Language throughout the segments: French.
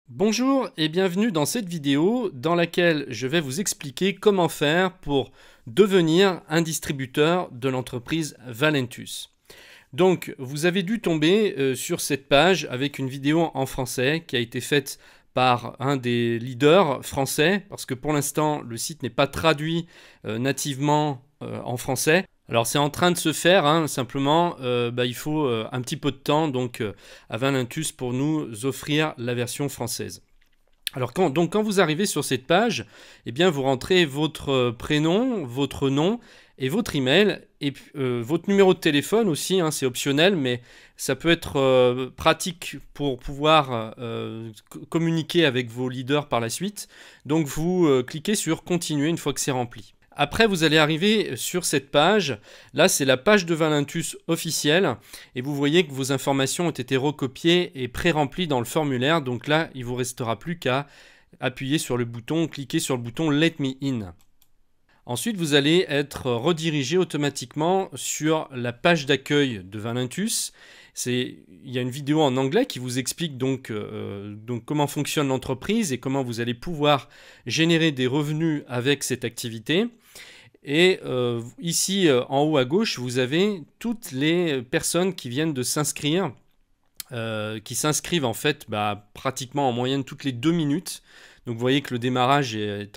Bonjour et bienvenue dans cette vidéo dans laquelle je vais vous expliquer comment faire pour devenir un distributeur de l'entreprise Valentus. Donc vous avez dû tomber sur cette page avec une vidéo en français qui a été faite par un des leaders français parce que pour l'instant le site n'est pas traduit nativement en français. Alors c'est en train de se faire, hein, simplement il faut un petit peu de temps donc, à Valentus pour nous offrir la version française. Alors quand vous arrivez sur cette page, eh bien vous rentrez votre prénom, votre nom et votre email et votre numéro de téléphone aussi, hein, c'est optionnel mais ça peut être pratique pour pouvoir communiquer avec vos leaders par la suite. Donc vous cliquez sur continuer une fois que c'est rempli. Après, vous allez arriver sur cette page. Là, c'est la page de Valentus officielle. Et vous voyez que vos informations ont été recopiées et pré-remplies dans le formulaire. Donc là, il ne vous restera plus qu'à appuyer sur le bouton, cliquer sur le bouton Let me in. Ensuite, vous allez être redirigé automatiquement sur la page d'accueil de Valentus. Il y a une vidéo en anglais qui vous explique donc comment fonctionne l'entreprise et comment vous allez pouvoir générer des revenus avec cette activité. Et ici, en haut à gauche, vous avez toutes les personnes qui viennent de s'inscrire, qui s'inscrivent en fait pratiquement en moyenne toutes les 2 minutes. Donc vous voyez que le démarrage est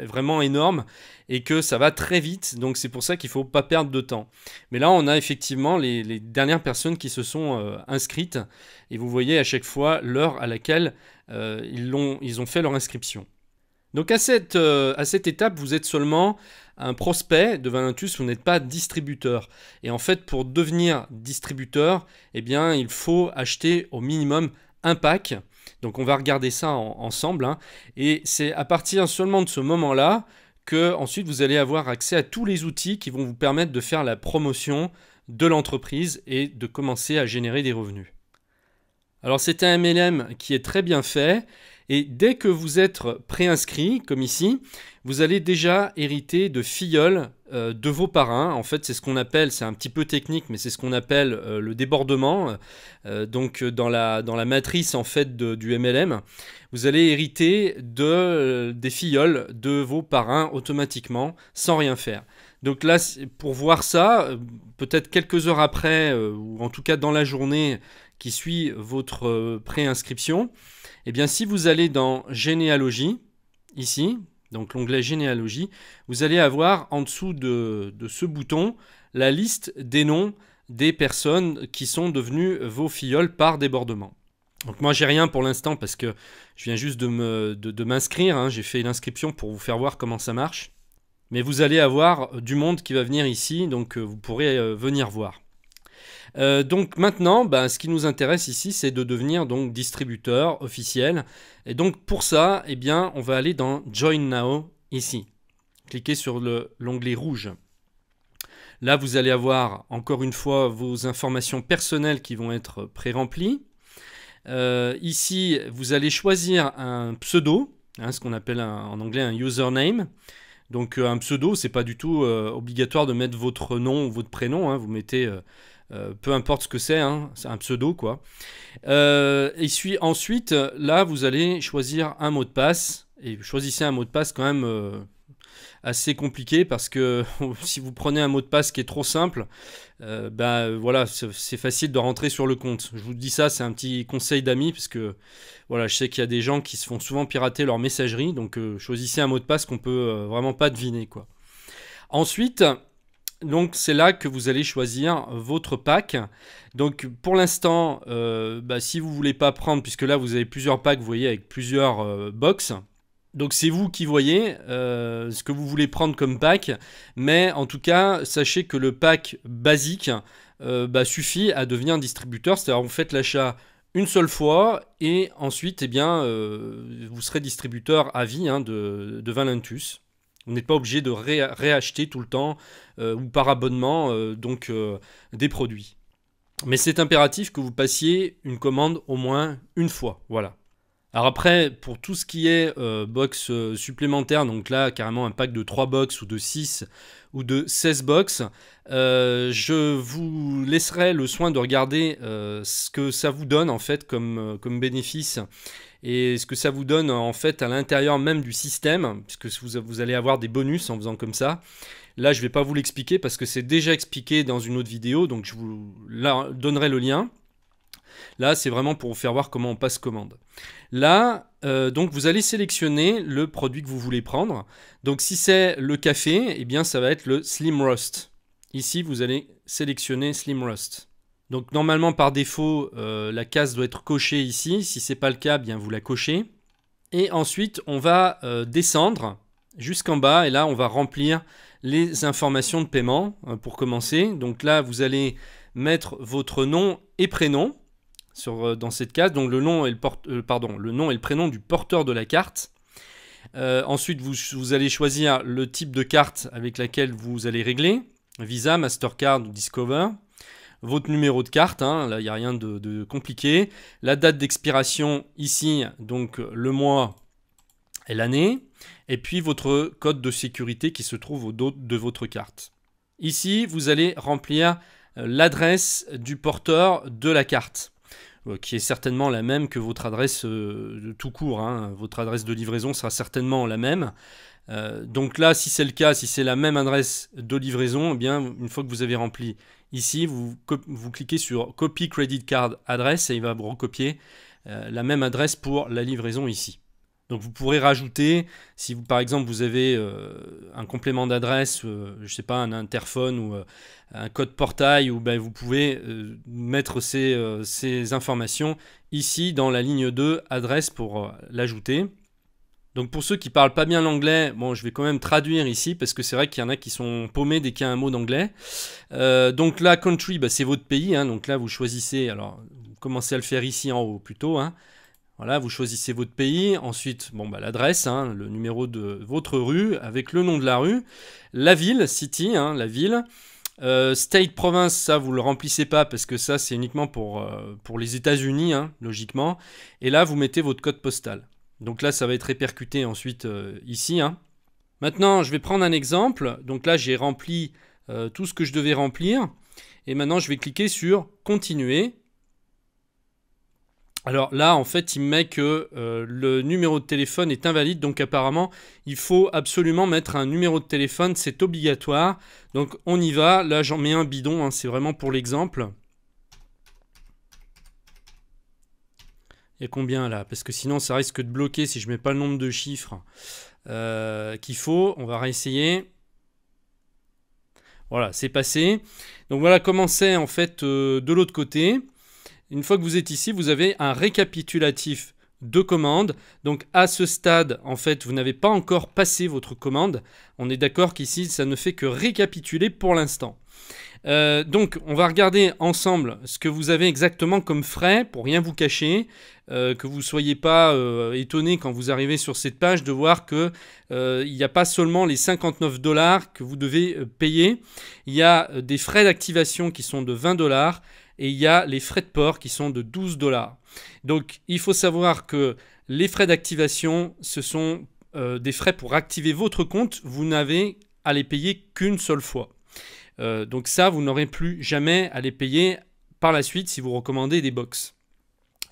vraiment énorme et que ça va très vite. Donc c'est pour ça qu'il ne faut pas perdre de temps. Mais là, on a effectivement les dernières personnes qui se sont inscrites. Et vous voyez à chaque fois l'heure à laquelle ils ont fait leur inscription. Donc à cette étape, vous êtes seulement un prospect de Valentus, vous n'êtes pas distributeur. Et en fait, pour devenir distributeur, eh bien, il faut acheter au minimum un pack. Donc on va regarder ça ensemble. Hein. Et c'est à partir seulement de ce moment-là que ensuite vous allez avoir accès à tous les outils qui vont vous permettre de faire la promotion de l'entreprise et de commencer à générer des revenus. Alors c'est un MLM qui est très bien fait. Et dès que vous êtes préinscrit, comme ici, vous allez déjà hériter de filleuls de vos parrains. En fait, c'est ce qu'on appelle, c'est un petit peu technique, mais c'est ce qu'on appelle le débordement. Donc, dans la matrice en fait du MLM, vous allez hériter des filleuls de vos parrains automatiquement, sans rien faire. Donc là, pour voir ça, peut-être quelques heures après, ou en tout cas dans la journée qui suit votre préinscription, eh bien, si vous allez dans Généalogie, ici, donc l'onglet Généalogie, vous allez avoir en dessous de ce bouton la liste des noms des personnes qui sont devenues vos filleuls par débordement. Donc moi, j'ai rien pour l'instant parce que je viens juste de m'inscrire. Hein, j'ai fait l'inscription pour vous faire voir comment ça marche. Mais vous allez avoir du monde qui va venir ici, donc vous pourrez venir voir. Donc maintenant, ce qui nous intéresse ici, c'est de devenir donc distributeur officiel. Et donc pour ça, eh bien, on va aller dans Join Now ici. Cliquez sur l'onglet rouge. Là, vous allez avoir encore une fois vos informations personnelles qui vont être pré-remplies. Ici, vous allez choisir un pseudo, hein, ce qu'on appelle en anglais un username. Donc un pseudo, c'est pas du tout obligatoire de mettre votre nom ou votre prénom. Hein, vous mettez peu importe ce que c'est, hein, c'est un pseudo quoi. Et ensuite, là, vous allez choisir un mot de passe. Et choisissez un mot de passe quand même assez compliqué parce que si vous prenez un mot de passe qui est trop simple, voilà, c'est facile de rentrer sur le compte. Je vous dis ça, c'est un petit conseil d'amis parce que voilà, je sais qu'il y a des gens qui se font souvent pirater leur messagerie, donc choisissez un mot de passe qu'on peut vraiment pas deviner quoi. Ensuite, donc c'est là que vous allez choisir votre pack. Donc pour l'instant, si vous voulez pas prendre, puisque là vous avez plusieurs packs, vous voyez avec plusieurs box. Donc c'est vous qui voyez ce que vous voulez prendre comme pack, mais en tout cas sachez que le pack basique suffit à devenir distributeur, c'est-à-dire vous faites l'achat une seule fois et ensuite vous serez distributeur à vie hein, de Valentus. Vous n'êtes pas obligé de réacheter tout le temps ou par abonnement des produits. Mais c'est impératif que vous passiez une commande au moins une fois, voilà. Alors après, pour tout ce qui est box supplémentaire, donc là, carrément un pack de 3 box ou de 6 ou de 16 box, je vous laisserai le soin de regarder ce que ça vous donne en fait comme bénéfice et ce que ça vous donne en fait à l'intérieur même du système, puisque vous allez avoir des bonus en faisant comme ça. Là, je ne vais pas vous l'expliquer parce que c'est déjà expliqué dans une autre vidéo, donc je vous donnerai le lien. Là, c'est vraiment pour vous faire voir comment on passe commande. Là, donc vous allez sélectionner le produit que vous voulez prendre. Donc si c'est le café, eh bien ça va être le Slim Roast. Ici, vous allez sélectionner Slim Roast. Donc normalement, par défaut, la case doit être cochée ici. Si ce n'est pas le cas, bien vous la cochez. Et ensuite, on va descendre jusqu'en bas et là, on va remplir les informations de paiement pour commencer. Donc là, vous allez mettre votre nom et prénom dans cette case. Donc le nom et le prénom du porteur de la carte. Ensuite, vous allez choisir le type de carte avec laquelle vous allez régler. Visa, Mastercard ou Discover. Votre numéro de carte, hein, là il n'y a rien de compliqué. La date d'expiration ici, donc le mois et l'année. Et puis votre code de sécurité qui se trouve au dos de votre carte. Ici, vous allez remplir l'adresse du porteur de la carte, qui est certainement la même que votre adresse tout court. Hein. Votre adresse de livraison sera certainement la même. Donc là, si c'est le cas, si c'est la même adresse de livraison, eh bien, une fois que vous avez rempli ici, vous cliquez sur Copy Credit Card Address et il va vous recopier la même adresse pour la livraison ici. Donc vous pourrez rajouter, si vous, par exemple vous avez un complément d'adresse, je ne sais pas, un interphone ou un code portail, ou ben, vous pouvez mettre ces informations ici dans la ligne 2, adresse, pour l'ajouter. Donc pour ceux qui ne parlent pas bien l'anglais, bon, je vais quand même traduire ici parce que c'est vrai qu'il y en a qui sont paumés dès qu'il y a un mot d'anglais. Donc là, country, bah, c'est votre pays. Hein, donc là, vous choisissez, alors vous commencez à le faire ici en haut plutôt. Hein. Voilà, vous choisissez votre pays. Ensuite, bon, bah, l'adresse, hein, le numéro de votre rue avec le nom de la rue. La ville, city, hein, la ville. State, province, ça vous le remplissez pas parce que ça c'est uniquement pour les États-Unis, hein, logiquement. Et là, vous mettez votre code postal. Donc là, ça va être répercuté ensuite ici. Hein. Maintenant, je vais prendre un exemple. Donc là, j'ai rempli tout ce que je devais remplir. Et maintenant, je vais cliquer sur « Continuer ». Alors là, en fait, il me met que le numéro de téléphone est invalide. Donc apparemment, il faut absolument mettre un numéro de téléphone. C'est obligatoire. Donc on y va. Là, j'en mets un bidon. Hein, c'est vraiment pour l'exemple. Il y a combien là? Parce que sinon, ça risque de bloquer si je ne mets pas le nombre de chiffres qu'il faut. On va réessayer. Voilà, c'est passé. Donc voilà comment c'est en fait de l'autre côté. Une fois que vous êtes ici, vous avez un récapitulatif de commandes. Donc à ce stade, en fait, vous n'avez pas encore passé votre commande. On est d'accord qu'ici, ça ne fait que récapituler pour l'instant. Donc on va regarder ensemble ce que vous avez exactement comme frais pour rien vous cacher, que vous ne soyez pas étonné quand vous arrivez sur cette page de voir que il n'y a pas seulement les 59 $ que vous devez payer, il y a des frais d'activation qui sont de 20 $ et il y a les frais de port qui sont de 12 $. Donc il faut savoir que les frais d'activation, ce sont des frais pour activer votre compte, vous n'avez à les payer qu'une seule fois. Donc ça, vous n'aurez plus jamais à les payer par la suite si vous recommandez des box.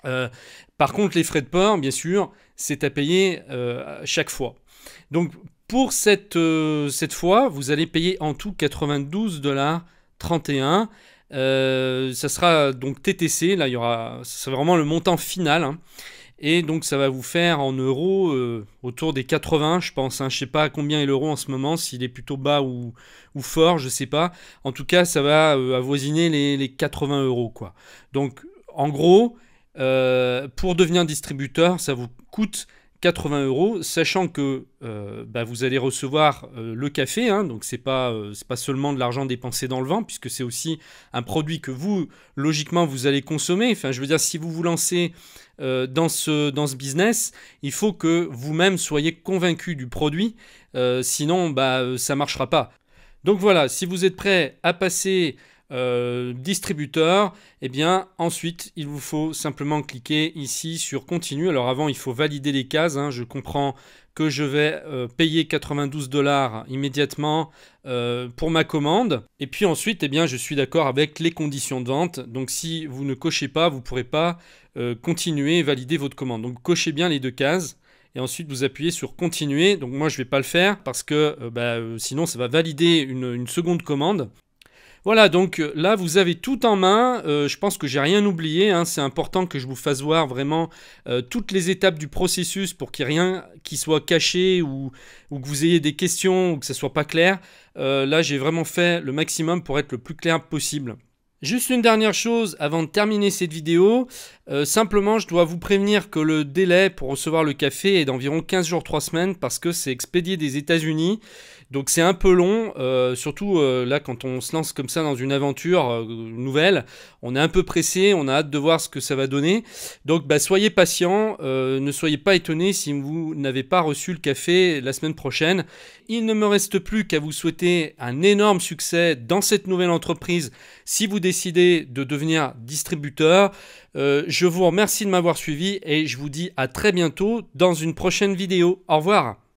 Par contre, les frais de port, bien sûr, c'est à payer chaque fois. Donc pour cette fois, vous allez payer en tout 92,31 $. Ça sera donc TTC, là il y aura, c'est vraiment le montant final. Hein. Et donc ça va vous faire en euros autour des 80, je pense. Hein. Je ne sais pas combien est l'euro en ce moment, s'il est plutôt bas ou fort, je ne sais pas. En tout cas, ça va avoisiner les 80 €, quoi. Donc en gros, pour devenir distributeur, ça vous coûte 80 €, sachant que vous allez recevoir le café, hein, donc c'est pas seulement de l'argent dépensé dans le vent, puisque c'est aussi un produit que vous, logiquement, vous allez consommer. Enfin, je veux dire, si vous vous lancez dans ce business, il faut que vous-même soyez convaincu du produit, sinon ça ne marchera pas. Donc voilà, si vous êtes prêt à passer distributeur, et bien ensuite il vous faut simplement cliquer ici sur continue. Alors avant il faut valider les cases, hein. Je comprends que je vais payer 92 $ immédiatement pour ma commande. Et puis ensuite, eh bien, je suis d'accord avec les conditions de vente. Donc si vous ne cochez pas, vous ne pourrez pas continuer et valider votre commande. Donc cochez bien les deux cases. Et ensuite, vous appuyez sur continuer. Donc moi, je ne vais pas le faire parce que sinon, ça va valider une seconde commande. Voilà, donc là, vous avez tout en main. Je pense que j'ai rien oublié, hein. C'est important que je vous fasse voir vraiment toutes les étapes du processus pour qu'il n'y ait rien qui soit caché ou que vous ayez des questions ou que ça soit pas clair. Là, j'ai vraiment fait le maximum pour être le plus clair possible. Juste une dernière chose avant de terminer cette vidéo, simplement je dois vous prévenir que le délai pour recevoir le café est d'environ 15 jours 3 semaines parce que c'est expédié des États-Unis, donc c'est un peu long, surtout là quand on se lance comme ça dans une aventure nouvelle, on est un peu pressé, on a hâte de voir ce que ça va donner, donc soyez patient, ne soyez pas étonnés si vous n'avez pas reçu le café la semaine prochaine. Il ne me reste plus qu'à vous souhaiter un énorme succès dans cette nouvelle entreprise si vous décidez de devenir distributeur. Je vous remercie de m'avoir suivi et je vous dis à très bientôt dans une prochaine vidéo. Au revoir.